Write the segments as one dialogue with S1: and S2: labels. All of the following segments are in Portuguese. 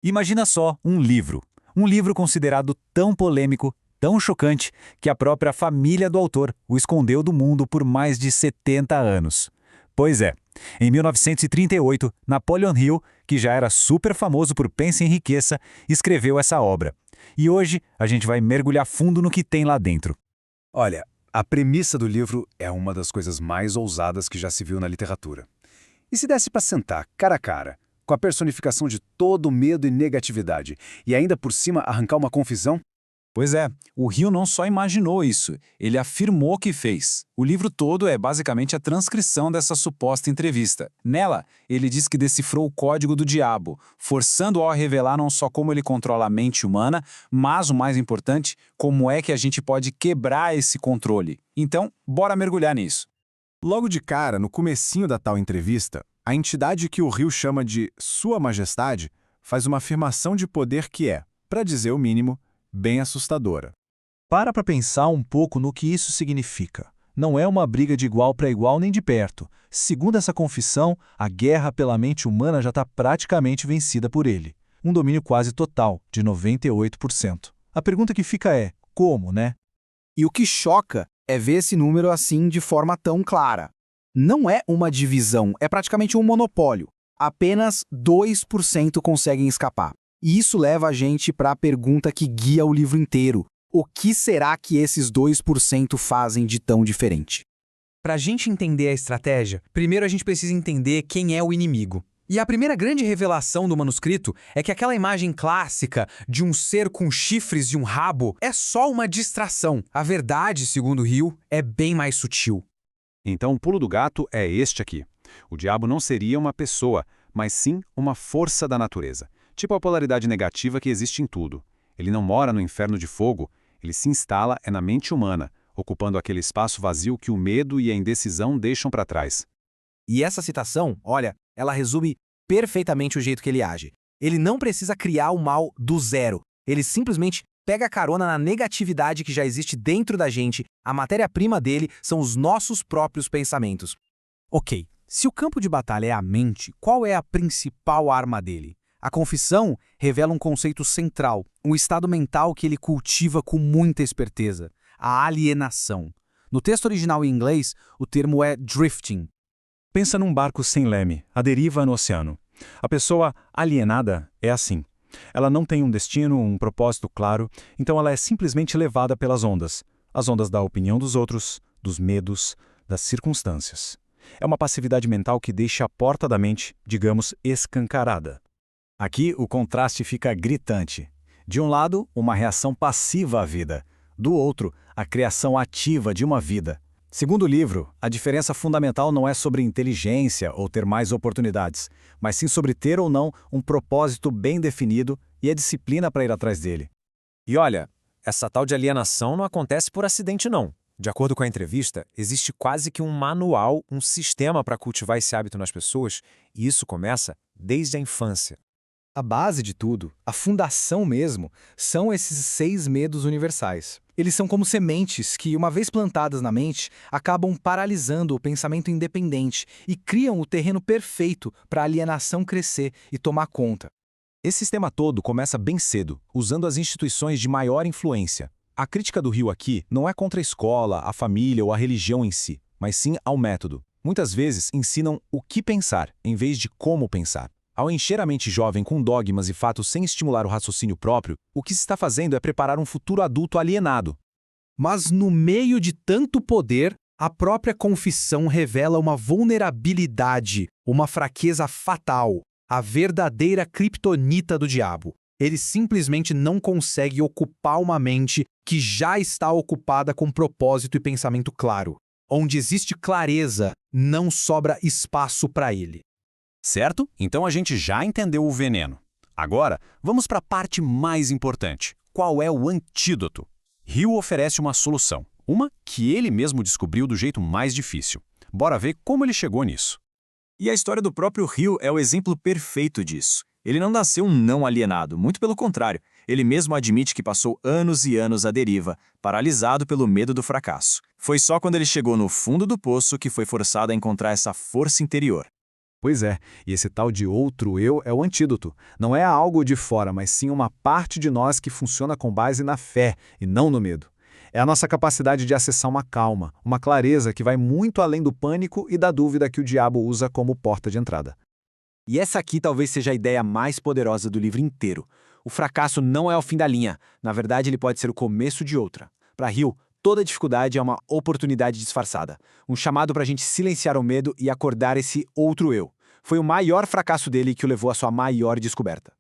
S1: Imagina só um livro. Um livro considerado tão polêmico, tão chocante, que a própria família do autor o escondeu do mundo por mais de 70 anos. Pois é, em 1938, Napoleon Hill, que já era super famoso por Pensa em Riqueza, escreveu essa obra. E hoje a gente vai mergulhar fundo no que tem lá dentro.
S2: Olha, a premissa do livro é uma das coisas mais ousadas que já se viu na literatura. E se desse para sentar cara a cara, com a personificação de todo o medo e negatividade, e ainda por cima arrancar uma confissão?
S3: Pois é, o Hill não só imaginou isso, ele afirmou que fez. O livro todo é basicamente a transcrição dessa suposta entrevista. Nela, ele diz que decifrou o código do diabo, forçando-o a revelar não só como ele controla a mente humana, mas o mais importante, como é que a gente pode quebrar esse controle. Então, bora mergulhar nisso.
S4: Logo de cara, no comecinho da tal entrevista, a entidade que o Rio chama de Sua Majestade faz uma afirmação de poder que é, para dizer o mínimo, bem assustadora. Para pensar um pouco no que isso significa. Não é uma briga de igual para igual nem de perto. Segundo essa confissão, a guerra pela mente humana já está praticamente vencida por ele. Um domínio quase total, de 98%. A pergunta que fica é, como, né?
S5: E o que choca é ver esse número assim de forma tão clara. Não é uma divisão, é praticamente um monopólio. Apenas 2% conseguem escapar. E isso leva a gente para a pergunta que guia o livro inteiro. O que será que esses 2% fazem de tão diferente?
S6: Para a gente entender a estratégia, primeiro a gente precisa entender quem é o inimigo. E a primeira grande revelação do manuscrito é que aquela imagem clássica de um ser com chifres e um rabo é só uma distração. A verdade, segundo Hill, é bem mais sutil.
S2: Então o pulo do gato é este aqui. O diabo não seria uma pessoa, mas sim uma força da natureza. Tipo a polaridade negativa que existe em tudo. Ele não mora no inferno de fogo, ele se instala na mente humana, ocupando aquele espaço vazio que o medo e a indecisão deixam para trás.
S5: E essa citação, olha, ela resume perfeitamente o jeito que ele age. Ele não precisa criar o mal do zero. Ele simplesmente pega carona na negatividade que já existe dentro da gente. A matéria-prima dele são os nossos próprios pensamentos. Ok, se o campo de batalha é a mente, qual é a principal arma dele? A confissão revela um conceito central, um estado mental que ele cultiva com muita esperteza, a alienação. No texto original em inglês, o termo é drifting.
S4: Pensa num barco sem leme, à deriva no oceano. A pessoa alienada é assim. Ela não tem um destino, um propósito claro, então ela é simplesmente levada pelas ondas. As ondas da opinião dos outros, dos medos, das circunstâncias. É uma passividade mental que deixa a porta da mente, digamos, escancarada.
S1: Aqui o contraste fica gritante. De um lado, uma reação passiva à vida. Do outro, a criação ativa de uma vida. Segundo o livro, a diferença fundamental não é sobre inteligência ou ter mais oportunidades, mas sim sobre ter ou não um propósito bem definido e a disciplina para ir atrás dele.
S7: E olha, essa tal de alienação não acontece por acidente não. De acordo com a entrevista, existe quase que um manual, um sistema para cultivar esse hábito nas pessoas, e isso começa desde a infância.
S5: A base de tudo, a fundação mesmo, são esses 6 medos universais. Eles são como sementes que, uma vez plantadas na mente, acabam paralisando o pensamento independente e criam o terreno perfeito para a alienação crescer e tomar conta.
S1: Esse sistema todo começa bem cedo, usando as instituições de maior influência. A crítica do Hill aqui não é contra a escola, a família ou a religião em si, mas sim ao método. Muitas vezes ensinam o que pensar, em vez de como pensar. Ao encher a mente jovem com dogmas e fatos sem estimular o raciocínio próprio, o que se está fazendo é preparar um futuro adulto alienado.
S5: Mas no meio de tanto poder, a própria confissão revela uma vulnerabilidade, uma fraqueza fatal, a verdadeira criptonita do diabo. Ele simplesmente não consegue ocupar uma mente que já está ocupada com propósito e pensamento claro. Onde existe clareza, não sobra espaço para ele.
S1: Certo? Então a gente já entendeu o veneno. Agora, vamos para a parte mais importante. Qual é o antídoto? Hill oferece uma solução, uma que ele mesmo descobriu do jeito mais difícil. Bora ver como ele chegou nisso.
S3: E a história do próprio Hill é o exemplo perfeito disso. Ele não nasceu um não alienado, muito pelo contrário. Ele mesmo admite que passou anos e anos à deriva, paralisado pelo medo do fracasso. Foi só quando ele chegou no fundo do poço que foi forçado a encontrar essa força interior.
S4: Pois é, e esse tal de outro eu é o antídoto. Não é algo de fora, mas sim uma parte de nós que funciona com base na fé e não no medo. É a nossa capacidade de acessar uma calma, uma clareza que vai muito além do pânico e da dúvida que o diabo usa como porta de entrada.
S5: E essa aqui talvez seja a ideia mais poderosa do livro inteiro. O fracasso não é o fim da linha. Na verdade, ele pode ser o começo de outra. Para Hill, toda dificuldade é uma oportunidade disfarçada. Um chamado para a gente silenciar o medo e acordar esse outro eu. Foi o maior fracasso dele que o levou à sua maior descoberta.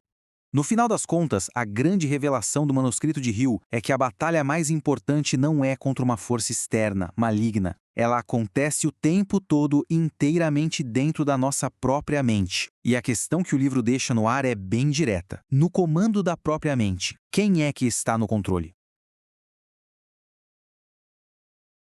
S8: No final das contas, a grande revelação do manuscrito de Hill é que a batalha mais importante não é contra uma força externa, maligna. Ela acontece o tempo todo inteiramente dentro da nossa própria mente. E a questão que o livro deixa no ar é bem direta. No comando da própria mente, quem é que está no controle?